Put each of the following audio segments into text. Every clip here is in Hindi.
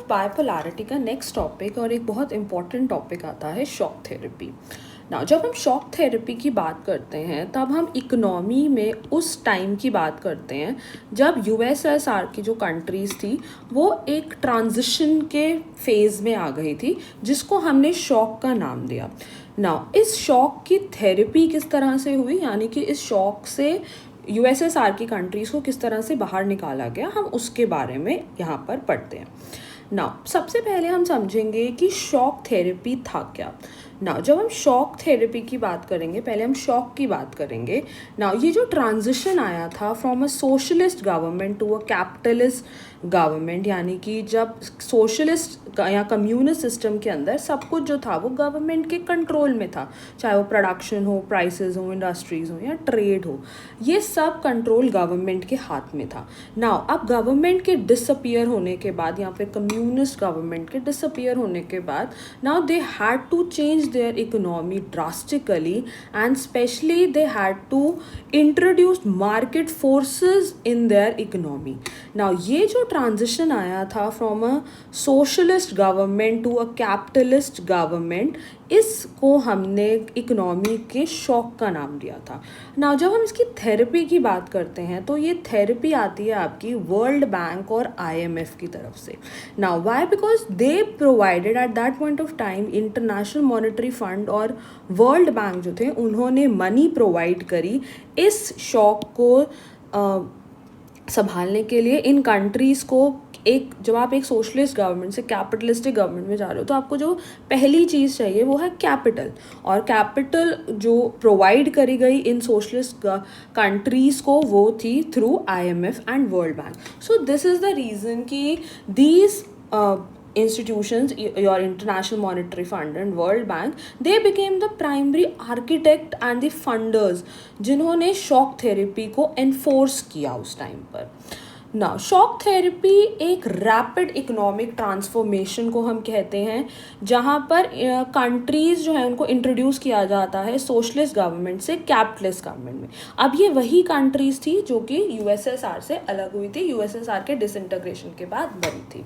बाइपोलैरिटी का नेक्स्ट टॉपिक और एक बहुत इंपॉर्टेंट टॉपिक आता है शॉक थेरेपी। ना जब हम शॉक थेरेपी की बात करते हैं तब हम इकोनॉमी में उस टाइम की बात करते हैं जब यूएसएसआर की जो कंट्रीज़ थी वो एक ट्रांजिशन के फेज़ में आ गई थी, जिसको हमने शॉक का नाम दिया। ना इस शॉक की थेरेपी किस तरह से हुई, यानी कि इस शॉक से यूएसएसआर की कंट्रीज़ को किस तरह से बाहर निकाला गया, हम उसके बारे में यहाँ पर पढ़ते हैं। ना सबसे पहले हम समझेंगे कि शॉक थेरेपी था क्या। ना जब हम शॉक थेरेपी की बात करेंगे, पहले हम शॉक की बात करेंगे। ना ये जो ट्रांजिशन आया था from a socialist government to a capitalist government, यानी कि जब सोशलिस्ट या कम्युनिस्ट सिस्टम के अंदर सब कुछ जो था वो गवर्नमेंट के कंट्रोल में था, चाहे वो प्रोडक्शन हो, प्राइसेस हो, इंडस्ट्रीज हो या ट्रेड हो, ये सब कंट्रोल गवर्नमेंट के हाथ में था। नाउ अब गवर्नमेंट के डिसअपियर होने के बाद, या फिर कम्युनिस्ट गवर्नमेंट के डिसअपियर होने के बाद, now they had to change their economy drastically, and especially they had to introduce market forces in their economy. Now ये जो transition आया था from a socialist government to a capitalist government, इसको हमने इकोनॉमी के शॉक का नाम दिया था। ना जब हम इसकी थेरेपी की बात करते हैं तो ये थेरेपी आती है आपकी वर्ल्ड बैंक और आईएमएफ की तरफ से। ना why? Because they provided at that point of time, international monetary fund और वर्ल्ड बैंक जो थे उन्होंने मनी प्रोवाइड करी इस शॉक को संभालने के लिए। इन कंट्रीज़ को एक, जब आप एक सोशलिस्ट गवर्नमेंट से कैपिटलिस्टिक गवर्नमेंट में जा रहे हो तो आपको जो पहली चीज़ चाहिए वो है कैपिटल, और कैपिटल जो प्रोवाइड करी गई इन सोशलिस्ट कंट्रीज़ को वो थी through IMF and world bank. So this is the reason कि these institutions, your International Monetary Fund and World Bank, they became the primary architect and the funders जिन्होंने शॉक थेरेपी को एनफोर्स किया उस टाइम पर। ना शॉक थेरेपी एक रैपिड इकोनॉमिक ट्रांसफॉर्मेशन को हम कहते हैं, जहाँ पर कंट्रीज़ जो है उनको इंट्रोड्यूस किया जाता है सोशलिस्ट गवर्नमेंट से कैपिटलिस्ट गवर्नमेंट में। अब ये वही कंट्रीज़ थी जो कि यूएसएसआर से अलग हुई थी, यूएसएसआर के डिसइंटीग्रेशन के बाद बनी थी।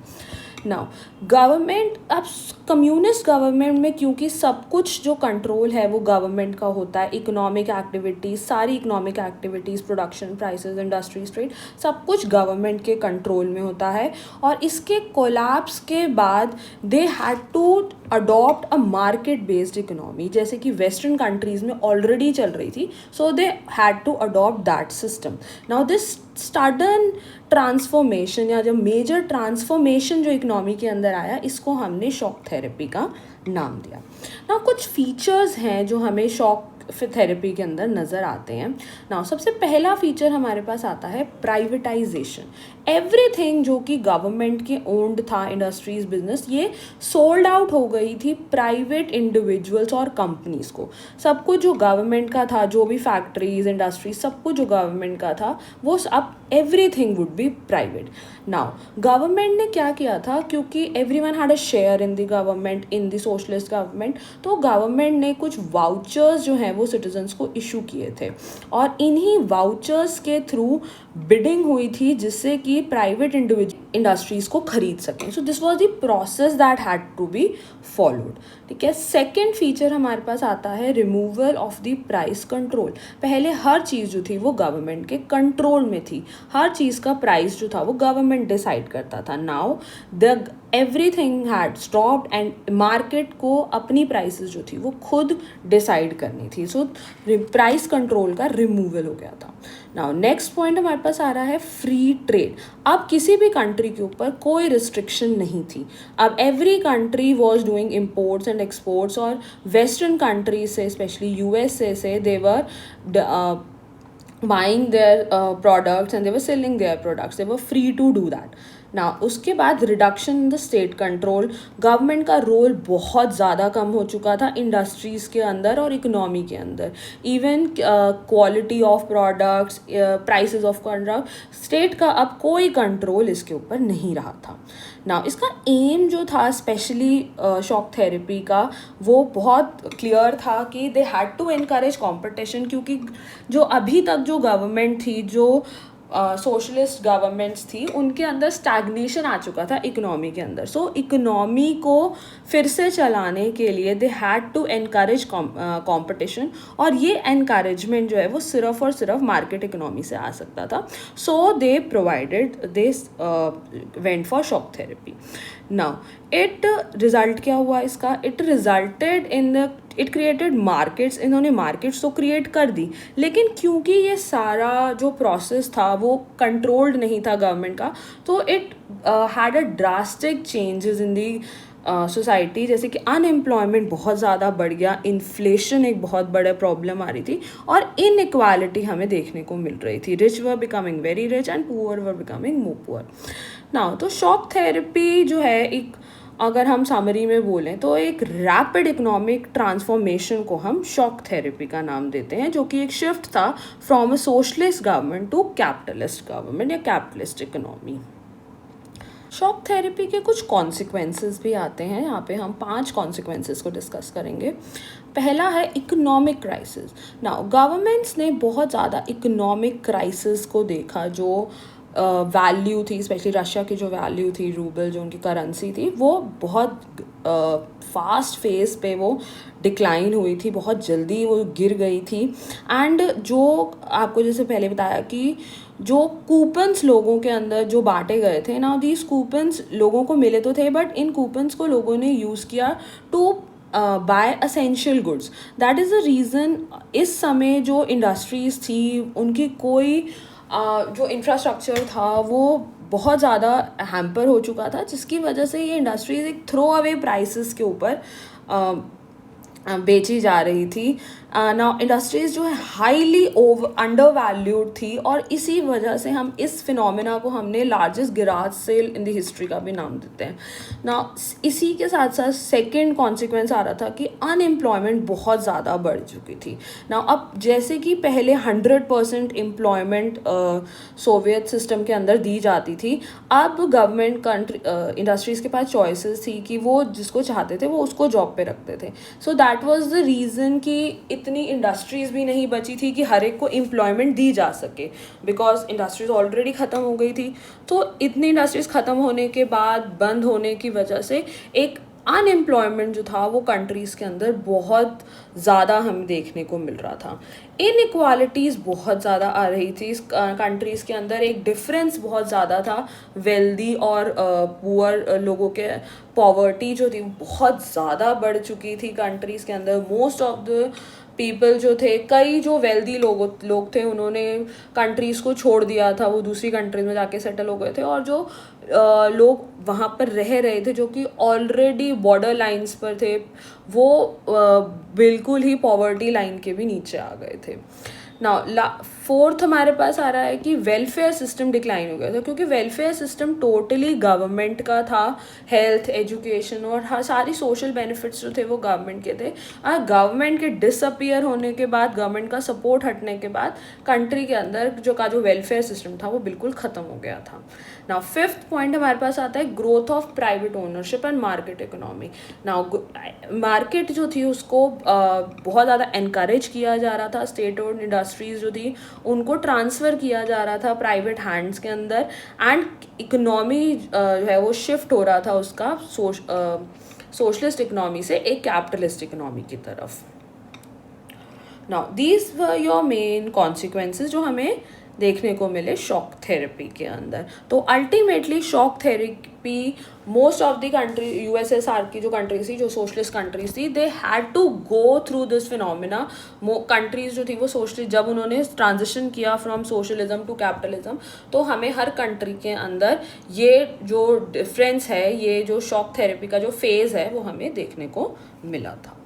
नाउ गवर्नमेंट, अब कम्युनिस्ट गवर्नमेंट में क्योंकि सब कुछ जो कंट्रोल है वो गवर्नमेंट का होता है, इकोनॉमिक एक्टिविटीज़, सारी economic activities, production, prices, industries, trade, सब कुछ गवर्नमेंट के कंट्रोल में होता है। और इसके कोलैप्स के बाद they had to adopt a market based economy, जैसे कि वेस्टर्न कंट्रीज़ में ऑलरेडी चल रही थी, so they had to adopt that system. Now this sudden transformation या जो मेजर ट्रांसफॉर्मेशन जो इकोनॉमी के अंदर आया, इसको हमने शॉक थेरेपी का नाम दिया। ना कुछ फीचर्स हैं जो हमें शॉक थेरेपी के अंदर नज़र आते हैं। ना सबसे पहला फीचर हमारे पास आता है प्राइवेटाइजेशन। एवरीथिंग जो कि गवर्नमेंट के ओन्ड था, इंडस्ट्रीज, बिजनेस, ये सोल्ड आउट हो गई थी प्राइवेट इंडिविजुअल्स और कंपनीज को। सब कुछ जो गवर्नमेंट का था, जो भी फैक्ट्रीज, इंडस्ट्रीज, सब कुछ जो गवर्नमेंट का था वो अब everything would be private. Now government ने क्या किया था, क्योंकि everyone had a share in the government, in the socialist government, तो गवर्नमेंट ने कुछ वाउचर्स जो हैं वो सिटीजन्स को इशू किए थे, और इन्हीं वाउचर्स के थ्रू बिडिंग हुई थी जिससे कि प्राइवेट इंडस्ट्रीज को खरीद सकें। So this was the process that had to be followed. ठीक है। सेकेंड फीचर हमारे पास आता है removal of the price control. पहले हर चीज़ जो थी वो गवर्नमेंट के कंट्रोल में थी, हर चीज़ का प्राइस जो था वो गवर्नमेंट डिसाइड करता था। Now the everything had stopped and market को अपनी प्राइसेस जो थी वो खुद डिसाइड करनी थी। सो प्राइस कंट्रोल का रिमूवल हो गया था। नाउ नेक्स्ट पॉइंट हमारे पास आ रहा है फ्री ट्रेड। अब किसी भी कंट्री के ऊपर कोई रिस्ट्रिक्शन नहीं थी। अब every country was doing imports and exports, और वेस्टर्न कंट्रीज से, स्पेशली यूएसए से, दे वर buying their products and they were selling their products. They were free to do that. ना उसके बाद reduction in the state control, government का रोल बहुत ज़्यादा कम हो चुका था इंडस्ट्रीज़ के अंदर और इकोनॉमी के अंदर। Even quality of products, prices of product, state का अब कोई कंट्रोल इसके ऊपर नहीं रहा था। ना इसका एम जो था स्पेशली शॉक थेरेपी का, वो बहुत क्लियर था कि they had to encourage competition, क्योंकि जो अभी तक जो गवर्नमेंट थी, जो सोशलिस्ट गवर्नमेंट्स थी उनके अंदर स्टैग्नेशन आ चुका था इकोनॉमी के अंदर. सो इकोनॉमी को फिर से चलाने के लिए they had to encourage competition, और ये एनकरेजमेंट जो है वो सिर्फ और सिर्फ मार्केट इकोनॉमी से आ सकता था. So they provided this went for shock therapy. Now it result क्या हुआ इसका? It resulted in it created markets. इन्होंने मार्केट्स तो क्रिएट कर दी, लेकिन क्योंकि ये सारा जो प्रोसेस था वो कंट्रोल्ड नहीं था गवर्नमेंट का, तो it had a drastic changes in the society. जैसे कि अनएम्प्लॉयमेंट बहुत ज़्यादा बढ़ गया, इन्फ्लेशन एक बहुत बड़ा प्रॉब्लम आ रही थी, और इनइक्वालिटी हमें देखने को मिल रही थी. Rich were becoming very rich and poor were becoming more poor. Now तो शॉक थेरेपी जो है, एक अगर हम समरी में बोलें तो एक रैपिड इकोनॉमिक ट्रांसफॉर्मेशन को हम शॉक थेरेपी का नाम देते हैं, जो कि एक शिफ्ट था from a socialist government to capitalist government या कैपिटलिस्ट इकोनॉमी. शॉक थेरेपी के कुछ कॉन्सिक्वेंसेस भी आते हैं. यहाँ पे हम 5 कॉन्सिक्वेंसेस को डिस्कस करेंगे. पहला है इकोनॉमिक क्राइसिस. नाउ गवर्नमेंट्स ने बहुत ज़्यादा इकोनॉमिक क्राइसिस को देखा. जो वैल्यू थी, स्पेशली रशिया की जो वैल्यू थी, रूबल जो उनकी करेंसी थी, वो बहुत फास्ट फेस पे वो डिक्लाइन हुई थी, बहुत जल्दी वो गिर गई थी. एंड जो आपको जैसे पहले बताया कि जो कूपन्स लोगों के अंदर जो बांटे गए थे ना, दीज कूपन्स लोगों को मिले तो थे, बट इन कूपन्स को लोगों ने यूज़ किया to buy essential goods. That is the reason इस समय जो इंडस्ट्रीज़ थी उनकी कोई जो इंफ्रास्ट्रक्चर था वो बहुत ज़्यादा हैम्पर हो चुका था, जिसकी वजह से ये इंडस्ट्रीज़ एक थ्रो अवे प्राइसेस के ऊपर बेची जा रही थी. नाउ इंडस्ट्रीज़ जो है हाईली अंडर वैल्यूड थी, और इसी वजह से हम इस फिनोमेना को हमने largest garage sale in the history का भी नाम देते हैं. नाउ इसी के साथ साथ सेकेंड कॉन्सिक्वेंस आ रहा था कि अनएम्प्लॉयमेंट बहुत ज़्यादा बढ़ चुकी थी. नाउ अब जैसे कि पहले 100% एम्प्लॉयमेंट सोवियत सिस्टम के अंदर दी जाती थी, अब गवर्नमेंट इंडस्ट्रीज़ के पास चॉइसेस थी कि वो जिसको चाहते थे वो उसको जॉब पे रखते थे. So that was the reason कि इतनी इंडस्ट्रीज़ भी नहीं बची थी कि हर एक को एम्प्लॉयमेंट दी जा सके, बिकॉज इंडस्ट्रीज़ ऑलरेडी ख़त्म हो गई थी. तो इतनी इंडस्ट्रीज़ ख़त्म होने के बाद, बंद होने की वजह से एक अनएम्प्लॉयमेंट जो था वो कंट्रीज़ के अंदर बहुत ज़्यादा हमें देखने को मिल रहा था. इनइक्वालिटीज़ बहुत ज़्यादा आ रही थी इस कंट्रीज़ के अंदर. एक डिफरेंस बहुत ज़्यादा था वेल्दी और पुअर लोगों के. पॉवर्टी जो थी बहुत ज़्यादा बढ़ चुकी थी कंट्रीज़ के अंदर. मोस्ट ऑफ द पीपल जो थे, कई जो वेल्दी लोग थे, उन्होंने कंट्रीज़ को छोड़ दिया था, वो दूसरी कंट्रीज में जाके सेटल हो गए थे. और जो लोग वहाँ पर रह रहे थे जो कि ऑलरेडी बॉर्डर लाइंस पर थे, वो बिल्कुल ही पॉवर्टी लाइन के भी नीचे आ गए थे. नाउ फोर्थ हमारे पास आ रहा है कि वेलफेयर सिस्टम डिक्लाइन हो गया था, क्योंकि वेलफेयर सिस्टम टोटली गवर्नमेंट का था. हेल्थ, एजुकेशन और हर सारी सोशल बेनिफिट्स जो थे वो गवर्नमेंट के थे. और गवर्नमेंट के डिसअपियर होने के बाद, गवर्नमेंट का सपोर्ट हटने के बाद, कंट्री के अंदर जो वेलफेयर सिस्टम था वो बिल्कुल ख़त्म हो गया था. नाउ फिफ्थ पॉइंट हमारे पास आता है growth of private ownership and market economy. Now market जो थी उसको बहुत ज़्यादा एनकरेज किया जा रहा था. स्टेट ओन्ड इंडस्ट्रीज़ जो थी उनको ट्रांसफ़र किया जा रहा था प्राइवेट हैंड्स के अंदर, एंड इकोनॉमी जो है वो शिफ्ट हो रहा था उसका सोशलिस्ट इकोनॉमी से एक कैपिटलिस्ट इकोनॉमी की तरफ. Now these were your main consequences जो हमें देखने को मिले शॉक थेरेपी के अंदर. तो ultimately shock therapy most of the country, USSR की जो कंट्रीज थी, जो सोशलिस्ट कंट्रीज थी, they had to go through this phenomena. Countries जो थी वो सोशलिस्ट, जब उन्होंने ट्रांजिशन किया फ्रॉम सोशलिज्म टू कैपिटलिज्म, तो हमें हर कंट्री के अंदर ये जो डिफरेंस है, ये जो शॉक थेरेपी का जो फेज़ है वो हमें देखने को मिला था.